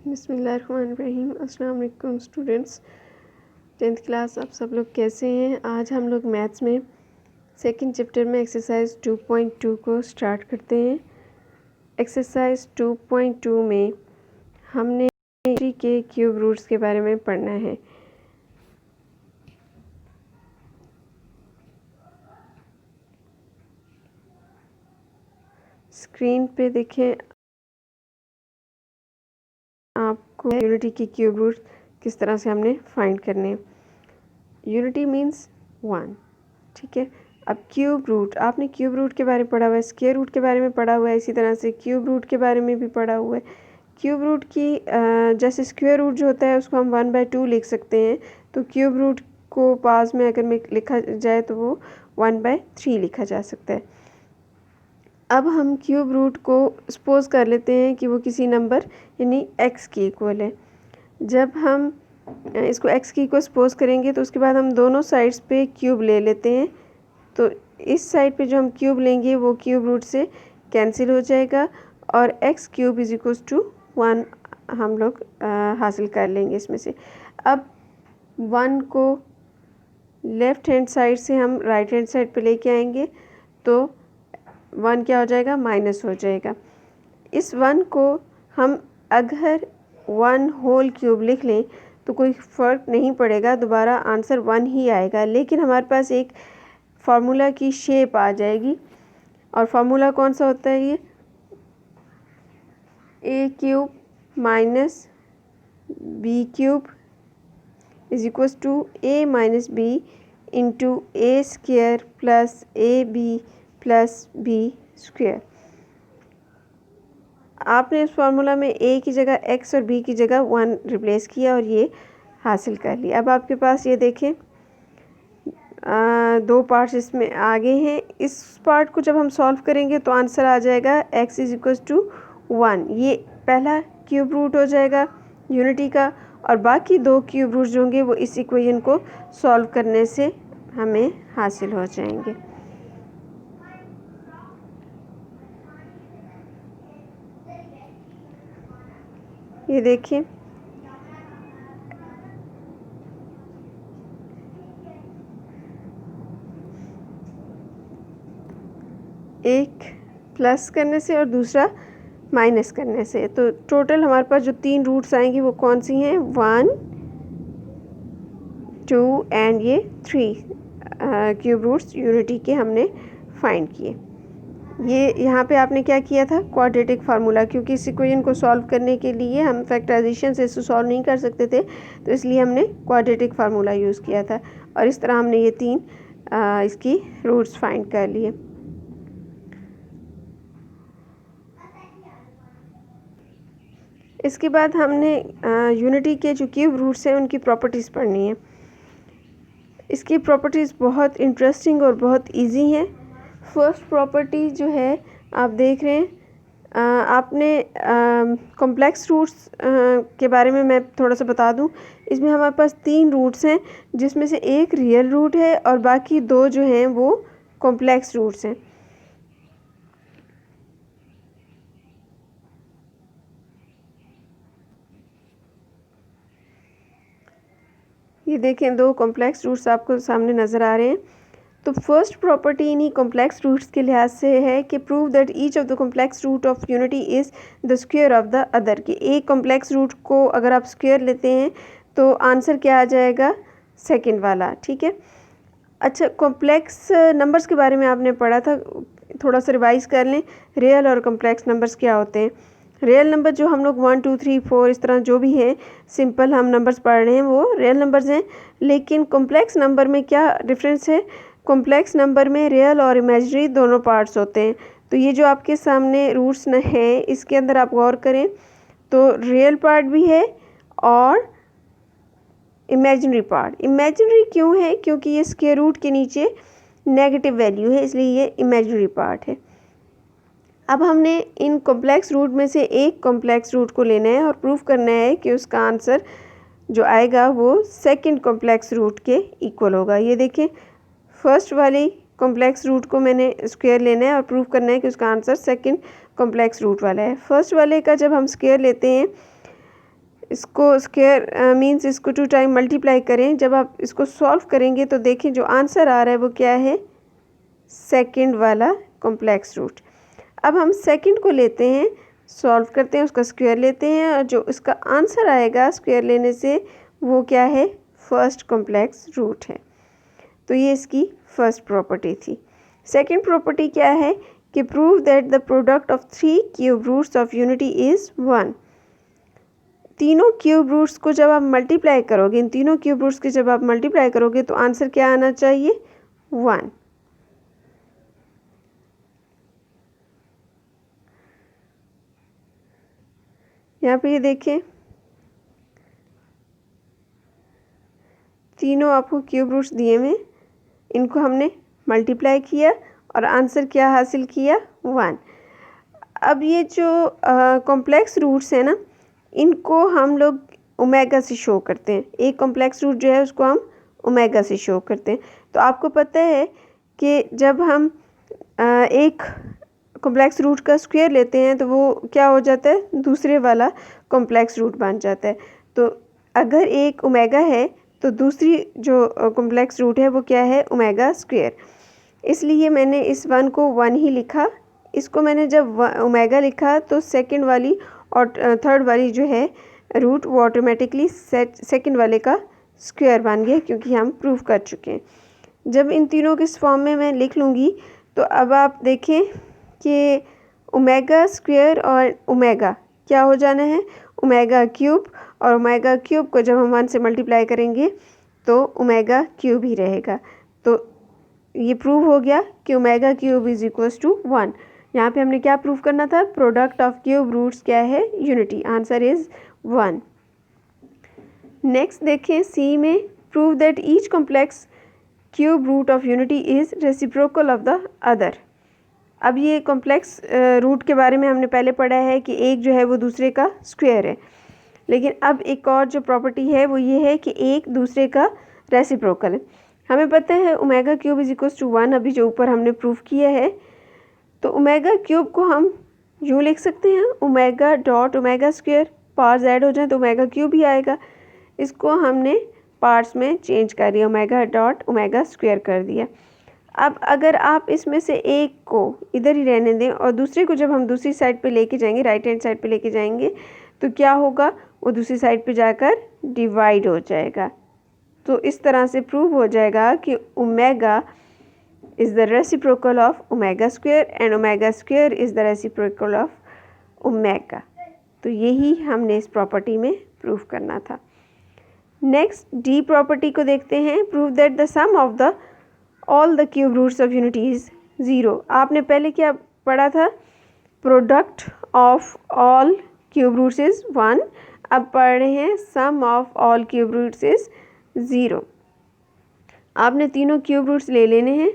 बिस्मिल्लाहिर्रहमानिर्रहीम। अस्सलाम वालेकुम स्टूडेंट्स, 10th क्लास। आप सब लोग कैसे हैं? आज हम लोग मैथ्स में सेकंड चैप्टर में एक्सरसाइज 2.2 को स्टार्ट करते हैं। एक्सरसाइज 2.2 में हमने यूनिटी के क्यूब रूट्स के बारे में पढ़ना है। स्क्रीन पे देखें, आपको यूनिटी के क्यूब रूट किस तरह से हमने फाइंड करने हैं। यूनिटी मीन्स 1, ठीक है। अब क्यूब रूट, आपने क्यूब रूट के बारे में पढ़ा हुआ है, स्क्वायर रूट के बारे में पढ़ा हुआ है, इसी तरह से क्यूब रूट के बारे में भी पढ़ा हुआ है। क्यूब रूट की जैसे स्क्वायर रूट जो होता है उसको हम 1/2 लिख सकते हैं, तो क्यूब रूट को पास में अगर में लिखा जाए तो वो 1/3 लिखा जा सकता है। अब हम क्यूब रूट को सपोज कर लेते हैं कि वो किसी नंबर यानी x के इक्वल है। जब हम इसको x की को सपोज करेंगे तो उसके बाद हम दोनों साइड्स पे क्यूब ले लेते हैं, तो इस साइड पे जो हम क्यूब लेंगे वो क्यूब रूट से कैंसिल हो जाएगा और x³ = 1 हम लोग हासिल कर लेंगे इसमें से। अब 1 को लेफ़्ट हैंड साइड से हम राइट हैंड साइड पे लेके आएंगे तो 1 क्या हो जाएगा, माइनस हो जाएगा। इस 1 को हम अगर 1 होल क्यूब लिख लें तो कोई फ़र्क नहीं पड़ेगा, दोबारा आंसर 1 ही आएगा, लेकिन हमारे पास एक फार्मूला की शेप आ जाएगी। और फार्मूला कौन सा होता है? ये a³ minus b³ = a - b into a² plus ab plus b²। आपने इस फार्मूला में a की जगह x और b की जगह 1 रिप्लेस किया और ये हासिल कर लिया। अब आपके पास ये देखें, दो पार्ट्स इसमें आगे हैं। इस पार्ट को जब हम सॉल्व करेंगे तो आंसर आ जाएगा x = 1। ये पहला क्यूब रूट हो जाएगा यूनिटी का, और बाकी दो क्यूब रूट्स होंगे वो इस इक्वेशन को सॉल्व करने से हमें हासिल हो जाएंगे। ये देखिए, एक प्लस करने से और दूसरा माइनस करने से, तो टोटल हमारे पास जो 3 रूट्स आएंगी वो कौन सी हैं? 1, 2 एंड ये 3 क्यूब रूट्स यूनिटी के हमने फाइंड किए। ये यहाँ पे आपने क्या किया था? क्वाड्रेटिक फार्मूला, क्योंकि इस इक्वेशन को सॉल्व करने के लिए हम फैक्टराइजेशन से इसको सॉल्व नहीं कर सकते थे, तो इसलिए हमने क्वाड्रेटिक फार्मूला यूज़ किया था और इस तरह हमने ये 3 इसकी रूट्स फाइंड कर लिए। इसके बाद हमने यूनिटी के जो क्यूब रूट्स हैं उनकी प्रॉपर्टीज़ पढ़नी है। इसकी प्रॉपर्टीज़ बहुत इंटरेस्टिंग और बहुत इजी हैं। फर्स्ट प्रॉपर्टी जो है आप देख रहे हैं, आपने कॉम्प्लेक्स रूट्स के बारे में मैं थोड़ा सा बता दूं। इसमें हमारे पास 3 रूट्स हैं, जिसमें से एक रियल रूट है और बाकी 2 जो हैं वो कॉम्प्लेक्स रूट्स हैं। ये देखें, 2 कॉम्प्लेक्स रूट्स आपको सामने नज़र आ रहे हैं। तो फर्स्ट प्रॉपर्टी इन्हीं कॉम्प्लेक्स रूट्स के लिहाज से है कि prove that each of the complex root of unity is the square of the other. कि एक कॉम्प्लेक्स रूट को अगर आप स्क्वायर लेते हैं तो आंसर क्या आ जाएगा? सेकंड वाला, ठीक है। अच्छा, कॉम्प्लेक्स नंबर्स के बारे में आपने पढ़ा था, थोड़ा सा रिवाइज कर लें। रियल और कॉम्प्लेक्स नंबर्स क्या होते हैं? रियल नंबर जो हम लोग 1 2 3 4 इस तरह जो भी हैं, सिंपल हम नंबर्स पढ़ रहे हैं, वो रियल नंबर्स हैं। लेकिन कॉम्प्लेक्स नंबर में क्या डिफरेंस है? कॉम्प्लेक्स नंबर में रियल और इमेजिनरी दोनों पार्ट्स होते हैं। तो ये जो आपके सामने रूट्स न हैं, इसके अंदर आप गौर करें तो रियल पार्ट भी है और इमेजिनरी पार्ट। इमेजिनरी क्यों है? क्योंकि ये स्क्वायर रूट के नीचे नेगेटिव वैल्यू है, इसलिए ये इमेजिनरी पार्ट है। अब हमने इन कॉम्प्लेक्स रूट में से एक कॉम्प्लेक्स रूट को लेना है और प्रूफ करना है कि उसका आंसर जो आएगा वो सेकंड कॉम्प्लेक्स रूट के इक्वल होगा। ये देखें, फर्स्ट वाली कॉम्प्लेक्स रूट को मैंने स्क्वायर लेना है और प्रूफ करना है कि उसका आंसर सेकंड कॉम्प्लेक्स रूट वाला है। फर्स्ट वाले का जब हम स्क्वायर लेते हैं इसको स्क्वायर मीन्स इसको 2 टाइम मल्टीप्लाई करें। जब आप इसको सॉल्व करेंगे तो देखें जो आंसर आ रहा है वो क्या है, सेकंड वाला कॉम्प्लेक्स रूट। अब हम सेकंड को लेते हैं, सॉल्व करते हैं, उसका स्क्वायर लेते हैं और जो इसका आंसर आएगा स्क्वायर लेने से वो क्या है, फर्स्ट कॉम्प्लेक्स रूट है। तो ये इसकी फर्स्ट प्रॉपर्टी थी। सेकंड प्रॉपर्टी क्या है कि prove that the product of 3 cube roots of unity is 1। तीनों क्यूब रूट्स को जब आप मल्टीप्लाई करोगे, इन तीनों क्यूब रूट्स के जब आप मल्टीप्लाई करोगे तो आंसर क्या आना चाहिए, 1। यहाँ पे ये देखें, तीनों आपको क्यूब रूट्स दिए हुए, इनको हमने मल्टीप्लाई किया और आंसर क्या हासिल किया, 1। अब ये जो कॉम्प्लेक्स रूट्स हैं ना, इनको हम लोग ओमेगा से शो करते हैं। एक कॉम्प्लेक्स रूट जो है उसको हम ओमेगा से शो करते हैं। तो आपको पता है कि जब हम एक कॉम्प्लेक्स रूट का स्क्वायर लेते हैं तो वो क्या हो जाता है, दूसरे वाला कॉम्प्लेक्स रूट बन जाता है। तो अगर एक ओमेगा है तो दूसरी जो कॉम्प्लेक्स रूट है वो क्या है, ओमेगा स्क्वायर। इसलिए मैंने इस 1 को 1 ही लिखा। इसको मैंने जब ओमेगा लिखा तो सेकंड वाली और थर्ड वाली जो है रूट वो ऑटोमेटिकली सेकंड वाले का स्क्वायर बन गया, क्योंकि हम प्रूव कर चुके हैं। जब इन तीनों के इस फॉर्म में मैं लिख लूँगी तो अब आप देखें कि ओमेगा स्क्वायर और ओमेगा क्या हो जाना है, ओमेगा क्यूब, और ओमेगा क्यूब को जब हम 1 से मल्टीप्लाई करेंगे तो ओमेगा क्यूब ही रहेगा। तो ये प्रूव हो गया कि omega cube is equals to 1। यहाँ पे हमने क्या प्रूव करना था, प्रोडक्ट ऑफ क्यूब रूट्स क्या है, यूनिटी, आंसर इज 1। नेक्स्ट देखें सी में, prove that each complex cube root of unity is reciprocal of the other. अब ये कॉम्प्लेक्स रूट के बारे में हमने पहले पढ़ा है कि एक जो है वो दूसरे का स्क्वायर है, लेकिन अब एक और जो प्रॉपर्टी है वो ये है कि एक दूसरे का रेसिप्रोकल है। हमें पता है omega cube is equals to 1, अभी जो ऊपर हमने प्रूव किया है। तो ओमेगा क्यूब को हम यूँ लिख सकते हैं, omega dot omega square, parts add हो जाए तो ओमेगा क्यूब ही आएगा। इसको हमने पार्ट्स में चेंज कर दिया, ओमेगा डॉट ओमेगा स्क्वायर कर दिया। अब अगर आप इसमें से एक को इधर ही रहने दें और दूसरे को जब हम दूसरी साइड पे लेके जाएंगे, राइट हैंड साइड पे लेके जाएंगे, तो क्या होगा, वो दूसरी साइड पे जाकर डिवाइड हो जाएगा। तो इस तरह से प्रूव हो जाएगा कि omega is the reciprocal of omega square and omega square is the reciprocal of omega. तो यही हमने इस प्रॉपर्टी में प्रूव करना था। नेक्स्ट डी प्रॉपर्टी को देखते हैं, prove that the sum of the all the cube roots of unity is 0। आपने पहले क्या पढ़ा था, product of all cube roots is 1। अब पढ़ रहे हैं sum of all cube roots is 0। आपने तीनों क्यूब रूट्स ले लेने हैं,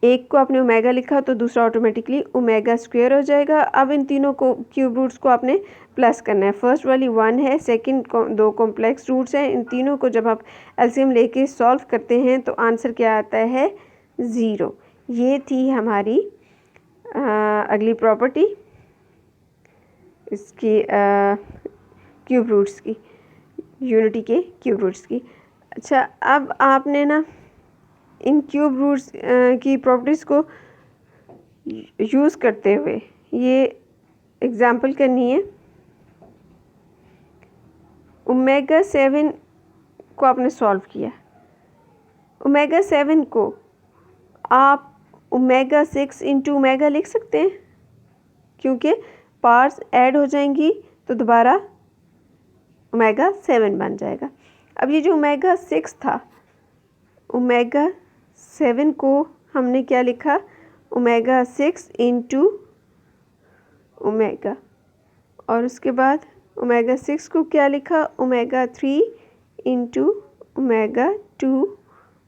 एक को आपने ओमेगा लिखा तो दूसरा ऑटोमेटिकली ओमेगा स्क्वायर हो जाएगा। अब इन तीनों को क्यूब रूट्स को आपने प्लस करना है। फर्स्ट वाली 1 है, सेकंड दो कॉम्प्लेक्स रूट्स हैं, इन तीनों को जब आप एलसीएम लेके सॉल्व करते हैं तो आंसर क्या आता है, 0। ये थी हमारी अगली प्रॉपर्टी इसकी क्यूब रूट्स की, यूनिटी के क्यूब रूट्स की। अच्छा, अब आपने ना इन क्यूब रूट्स की प्रॉपर्टीज़ को यूज़ करते हुए ये एग्जाम्पल करनी है। ओमेगा 7 को आपने सॉल्व किया, ओमेगा 7 को आप ओमेगा 6 इंटू ओमेगा लिख सकते हैं, क्योंकि पार्ट्स ऐड हो जाएंगी तो दोबारा ओमेगा 7 बन जाएगा। अब ये जो ओमेगा 6 था, ओमेगा 7 को हमने क्या लिखा, ओमेगा 6 इंटू ओमेगा, और उसके बाद ओमेगा 6 को क्या लिखा, ओमेगा 3 इंटू ओमेगा 2,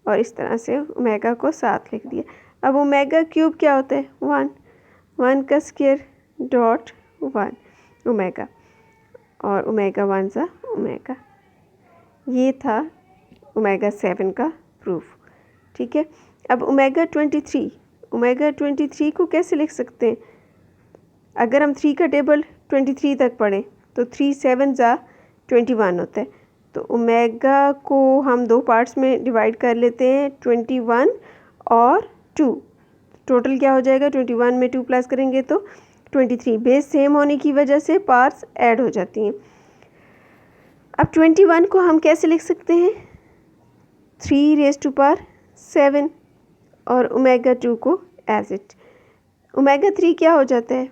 और इस तरह से ओमेगा को 7 लिख दिया। अब ओमेगा क्यूब क्या होता है, 1 का स्क्वायर डॉट 1 ओमेगा, और ओमेगा 1 सा ओमेगा। ये था ओमेगा 7 का प्रूफ। ठीक है, अब ओमेगा 23 को कैसे लिख सकते हैं, अगर हम 3 का टेबल 23 तक पढ़ें तो 3 7 ज़ा 21 होता है। तो ओमेगा को हम 2 पार्ट्स में डिवाइड कर लेते हैं, 21 और 2। टोटल क्या हो जाएगा, 21 में 2 प्लस करेंगे तो 23। बेस सेम होने की वजह से पार्ट्स ऐड हो जाती हैं। अब 21 को हम कैसे लिख सकते हैं, 3 रेज़ टू पावर 7 और ओमेगा 2 को एज इट। ओमेगा 3 क्या हो जाता है,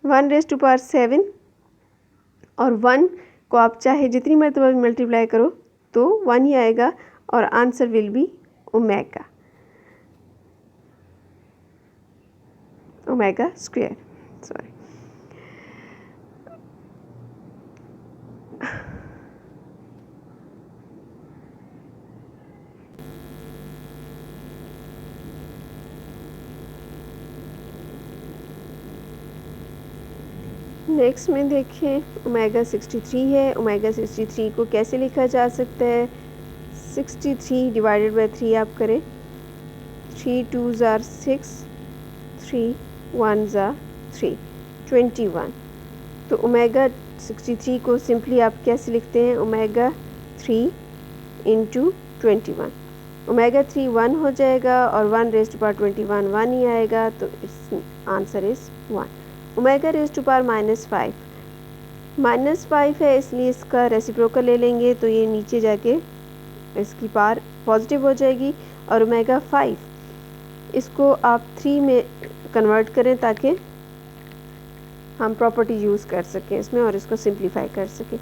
1 रेज़ टू पावर 7 और 1 को आप चाहे जितनी मरतबा मल्टीप्लाई करो तो 1 ही आएगा और answer will be omega square. Sorry, next में देखें ओमेगा 63 है। ओमेगा 63 को कैसे लिखा जा सकता है, 63 डिवाइडेड बाय 3 आप करें, 3 2 ज़ार 6, 3 1 ज़ार 3, 21। तो ओमेगा 63 को सिंपली आप कैसे लिखते हैं, ओमेगा 3 इंटू 21। ओमेगा 3 1 हो जाएगा और 1 रेज़ टू पावर 21 1 ही आएगा, तो it's answer is 1। Omega raise to power -5 है, इसलिए इसका रेसिप्रोकल ले लेंगे तो ये नीचे जाके इसकी पावर पॉजिटिव हो जाएगी। और ओमेगा 5 इसको आप 3 में कन्वर्ट करें ताकि हम प्रॉपर्टी यूज़ कर सकें इसमें और इसको सिंप्लीफाई कर सकें।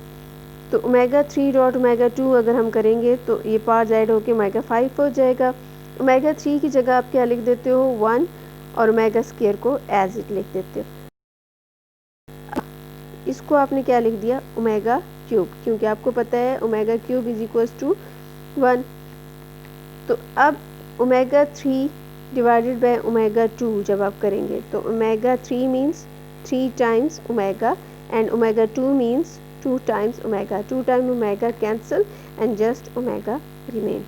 तो ओमेगा 3 डॉट ओमेगा 2 अगर हम करेंगे तो ये पार्ट्स ऐड होकर ओमेगा 5 हो जाएगा। ओमेगा 3 की जगह आप क्या लिख देते हो, 1 और ओमेगा स्क्वायर को एज इट लिख देते हो। इसको आपने क्या लिख दिया, ओमेगा क्यूब, क्योंकि आपको पता है omega cube is equals to 1। तो अब ओमेगा 3 डिवाइडेड बाय ओमेगा 2 जब आप करेंगे तो omega 3 means 3 times omega and omega 2 means 2 times omega. 2 time omega cancel and just omega remain.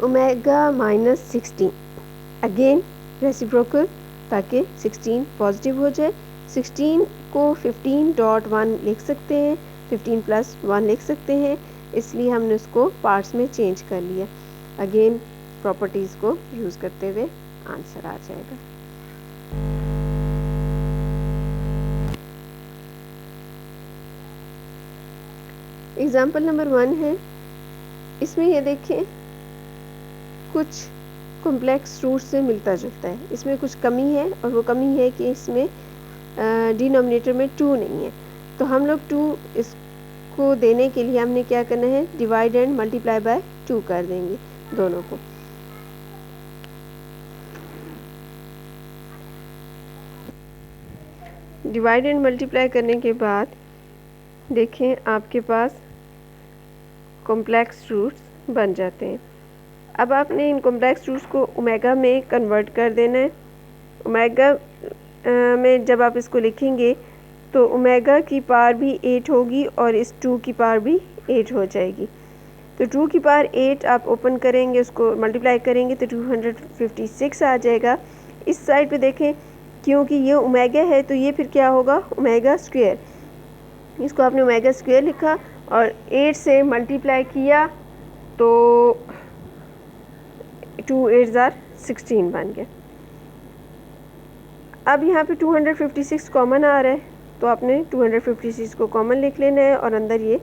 Omega -16 again reciprocal ताकि 16 पॉजिटिव हो जाए। 16 को 15.1 लिख सकते हैं, 15 प्लस 1 लिख सकते हैं, इसलिए हमने उसको पार्ट्स में चेंज कर लिया। अगेन प्रॉपर्टीज़ को यूज़ करते हुए आंसर आ जाएगा। एग्जाम्पल नंबर 1 है, इसमें ये देखें कुछ कॉम्प्लेक्स रूट से मिलता जुलता है। इसमें कुछ कमी है और वो कमी है कि इसमें डिनोमिनेटर में 2 नहीं है। तो हम लोग 2 इसको देने के लिए हमने क्या करना है, डिवाइड एंड मल्टीप्लाई बाय 2 कर देंगे दोनों को। डिवाइड एंड मल्टीप्लाई करने के बाद देखें आपके पास कॉम्प्लेक्स रूट्स बन जाते हैं। अब आपने इन कॉम्प्लेक्स रूट्स को ओमेगा में कन्वर्ट कर देना है। ओमेगा में जब आप इसको लिखेंगे तो ओमेगा की पावर भी 8 होगी और इस 2 की पावर भी 8 हो जाएगी। तो 2 की पावर 8 आप ओपन करेंगे, उसको मल्टीप्लाई करेंगे तो 256 आ जाएगा। इस साइड पे देखें क्योंकि ये ओमेगा है तो ये फिर क्या होगा, ओमेगा स्क्वायर। इसको आपने ओमेगा स्क्वायर लिखा और 8 से मल्टीप्लाई किया तो 2 8 ज़ार 16 बन गया। अब यहाँ पे 256 कॉमन आ रहा है तो आपने 256 को कॉमन लिख लेना है और अंदर ये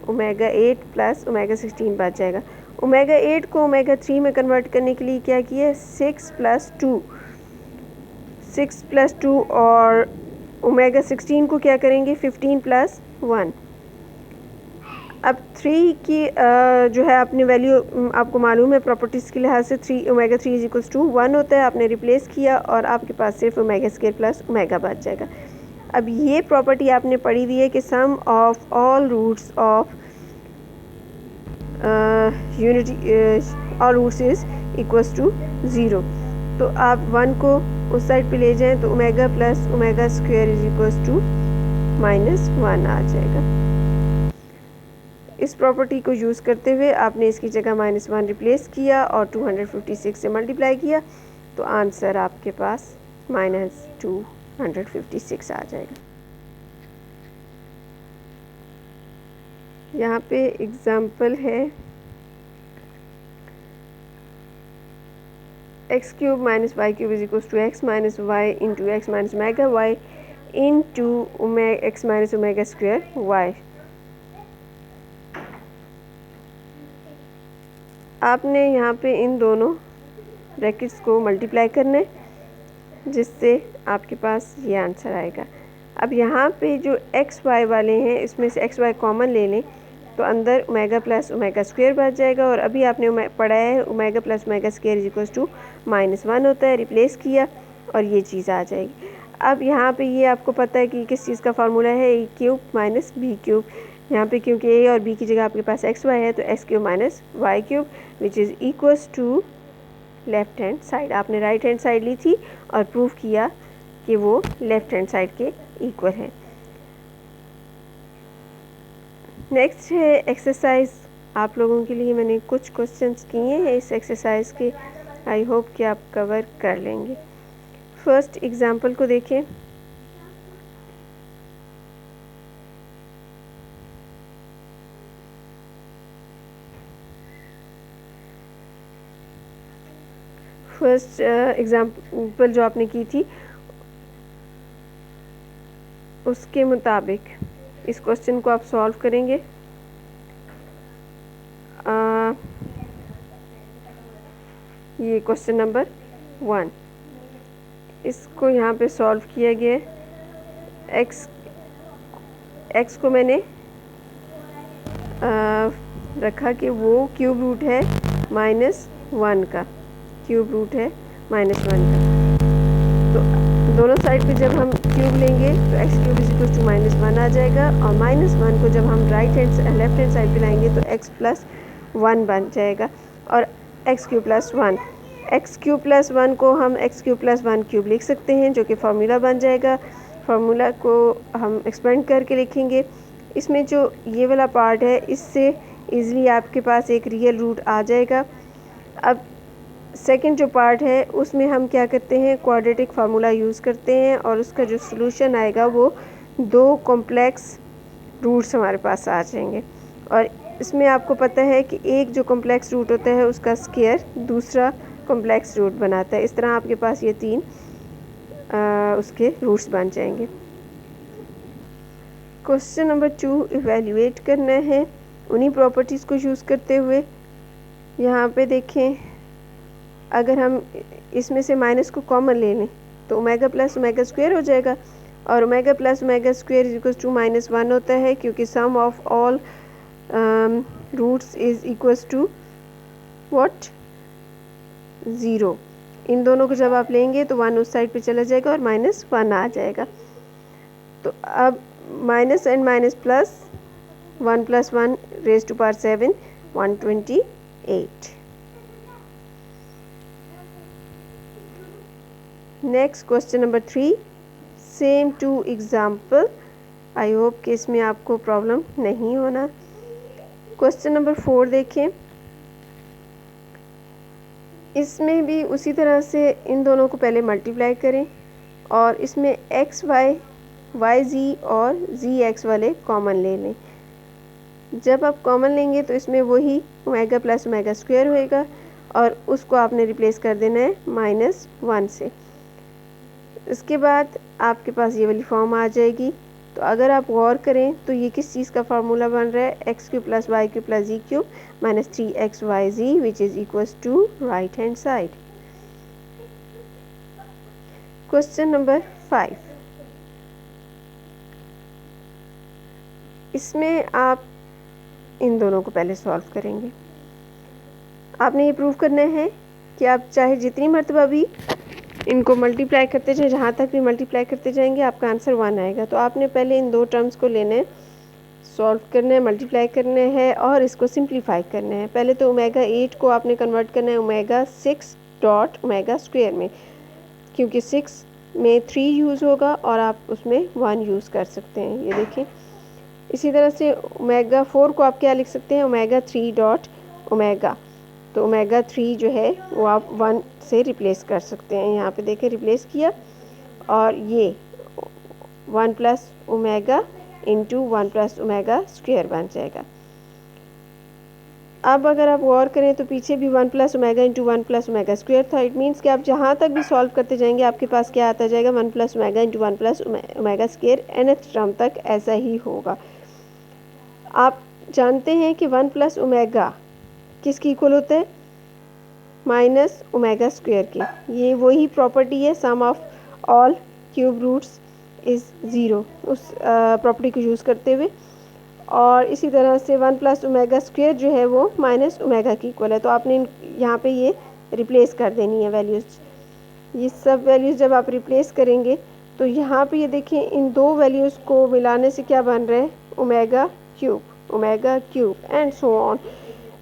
ओमेगा 8 प्लस ओमेगा 16 बच जाएगा। ओमेगा 8 को ओमेगा 3 में कन्वर्ट करने के लिए क्या किया, 6 प्लस 2 और ओमेगा 16 को क्या करेंगे, 15 प्लस 1। अब 3 की जो है अपनी वैल्यू आपको मालूम है प्रॉपर्टीज़ के लिहाज से, 3 ओमेगा 3 इज इक्वल्स टू 1 होता है। आपने रिप्लेस किया और आपके पास सिर्फ ओमेगा स्क्वायर प्लस ओमेगा बच जाएगा। अब ये प्रॉपर्टी आपने पढ़ी हुई है कि sum of all roots of unity all roots is equals to 0। तो आप 1 को उस साइड पे ले जाएं तो omega plus omega square is equals to -1 आ जाएगा। इस प्रॉपर्टी को यूज़ करते हुए आपने इसकी जगह -1 रिप्लेस किया और 256 से मल्टीप्लाई किया तो आंसर आपके पास -256 आ जाएगा। यहाँ पे एग्ज़ाम्पल है x cube minus y cube is equal to x minus y into x minus omega y into x minus omega square y. आपने यहाँ पे इन दोनों ब्रैकेट्स को मल्टीप्लाई करना है जिससे आपके पास ये आंसर आएगा। अब यहाँ पे जो एक्स वाई वाले हैं इसमें से एक्स वाई कॉमन ले लें तो अंदर ओमेगा प्लस ओमेगा स्क्वायर बच जाएगा, और अभी आपने पढ़ा है omega plus omega square is equal to -1 होता है, रिप्लेस किया और ये चीज़ आ जाएगी। अब यहाँ पे ये आपको पता है कि किस चीज़ का फार्मूला है, ए क्यूब माइनस बी क्यूब। यहाँ पे क्योंकि ए और बी की जगह आपके पास एक्स वाई है तो x cube minus y cube which is equals to left hand side. आपने राइट हैंड साइड ली थी और प्रूव किया कि वो लेफ़्ट हैंड साइड के इक्वल है। नेक्स्ट है एक्सरसाइज। आप लोगों के लिए मैंने कुछ क्वेश्चंस किए हैं इस एक्सरसाइज के, आई होप कि आप कवर कर लेंगे। फर्स्ट एग्जांपल को देखें। फर्स्ट एग्जांपल जो आपने की थी उसके मुताबिक इस क्वेश्चन को आप सॉल्व करेंगे। ये क्वेश्चन नंबर 1, इसको यहाँ पे सॉल्व किया गया है। एक्स को मैंने रखा कि वो क्यूब रूट है -1 का, क्यूब रूट है -1 का। तो दोनों साइड पे जब हम क्यूब लेंगे तो x cube is equal to -1 आ जाएगा, और -1 को जब हम लेफ्ट हैंड साइड पे लाएंगे तो x प्लस 1 बन जाएगा, और x cube plus 1, x cube plus 1 को हम एक्स क्यूब प्लस 1 क्यूब लिख सकते हैं जो कि फार्मूला बन जाएगा। फार्मूला को हम एक्सपेंड करके लिखेंगे। इसमें जो ये वाला पार्ट है इससे ईज़िली आपके पास एक रियल रूट आ जाएगा। अब सेकंड जो पार्ट है उसमें हम क्या करते हैं, क्वाड्रेटिक फार्मूला यूज़ करते हैं, और उसका जो सॉल्यूशन आएगा वो 2 कॉम्प्लेक्स रूट्स हमारे पास आ जाएंगे। और इसमें आपको पता है कि एक जो कॉम्प्लेक्स रूट होता है उसका स्क्वायर दूसरा कॉम्प्लेक्स रूट बनाता है। इस तरह आपके पास ये 3 उसके रूट्स बन जाएंगे। क्वेश्चन नंबर 2 इवेल्युएट करना है उन्हीं प्रॉपर्टीज़ को यूज़ करते हुए। यहाँ पे देखें, अगर हम इसमें से माइनस को कॉमन ले लें तो ओमेगा प्लस ओमेगा स्क्वायर हो जाएगा, और omega plus omega square is equal to -1 होता है क्योंकि sum of all roots is equals to what 0। इन दोनों को जब आप लेंगे तो 1 उस साइड पे चला जाएगा और -1 आ जाएगा। तो अब minus and minus plus 1 + 1 raised to power 7 128। Next question number 3, same 2 example. I hope कि इसमें आपको प्रॉब्लम नहीं होना। क्वेश्चन नंबर 4 देखें। इसमें भी उसी तरह से इन दोनों को पहले मल्टीप्लाई करें और इसमें एक्स वाई, वाई जी और जी एक्स वाले कॉमन ले लें। जब आप कॉमन लेंगे तो इसमें वही ओमेगा प्लस ओमेगा स्क्वायर होएगा, और उसको आपने रिप्लेस कर देना है -1 से। इसके बाद आपके पास ये वाली फॉर्म आ जाएगी। तो अगर आप गौर करें तो ये किस चीज़ का फार्मूला बन रहा है, x cube plus y cube plus z cube -3xyz which is equals to right hand side. Question number 5, इसमें आप इन दोनों को पहले सॉल्व करेंगे। आपने ये प्रूव करना है कि आप चाहे जितनी मरतबा भी इनको मल्टीप्लाई करते जाएं, जहाँ तक भी मल्टीप्लाई करते जाएंगे आपका आंसर 1 आएगा। तो आपने पहले इन 2 टर्म्स को लेना है, सॉल्व करना है, मल्टीप्लाई करना है और इसको सिंप्लीफाई करना है। पहले तो ओमेगा 8 को आपने कन्वर्ट करना है ओमेगा 6 डॉट ओमेगा स्क्वायर में, क्योंकि 6 में 3 यूज़ होगा और आप उसमें 1 यूज़ कर सकते हैं। ये देखें। इसी तरह से ओमेगा 4 को आप क्या लिख सकते हैं, ओमेगा 3 डॉट ओमेगा। तो ओमेगा 3 जो है वो आप 1 से रिप्लेस कर सकते हैं। यहाँ पे देखें रिप्लेस किया, और ये 1 + ओमेगा इंटू 1 + ओमेगा स्क्वायर बन जाएगा। अब अगर आप गौर करें तो पीछे भी 1 plus omega into 1 plus omega square था। इट मीन्स कि आप जहाँ तक भी सॉल्व करते जाएंगे आपके पास क्या आता जाएगा, 1 plus omega into 1 plus omega square nth term तक ऐसा ही होगा। आप जानते हैं कि 1 प्लस ओमेगा किसकी इक्वल होता है, माइनस ओमेगा स्क्वायर के। ये वही प्रॉपर्टी है, sum of all cube roots is zero, उस प्रॉपर्टी को यूज़ करते हुए। और इसी तरह से 1 प्लस ओमेगा स्क्वायर जो है वो माइनस ओमेगा की इक्वल है। तो आपने यहाँ पे ये रिप्लेस कर देनी है वैल्यूज़। ये सब वैल्यूज़ जब आप रिप्लेस करेंगे तो यहाँ पे ये देखिए इन दो वैल्यूज़ को मिलाने से क्या बन रहा है, omega cube and so on,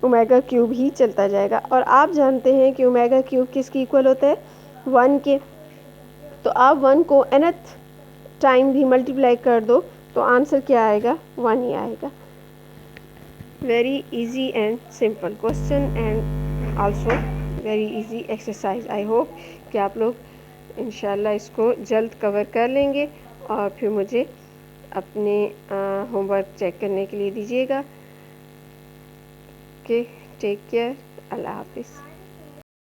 omega cube ही चलता जाएगा। और आप जानते हैं कि ओमेगा क्यूब किसकी इक्वल होता है, 1 के। तो आप 1 को nth टाइम भी मल्टीप्लाई कर दो तो आंसर क्या आएगा, 1 ही आएगा। Very easy and simple question and also very easy exercise. I hope कि आप लोग इंशाल्लाह इसको जल्द कवर कर लेंगे और फिर मुझे अपने होमवर्क चेक करने के लिए दीजिएगा। ओके, टेक केयर, अल्लाह हाफिज़।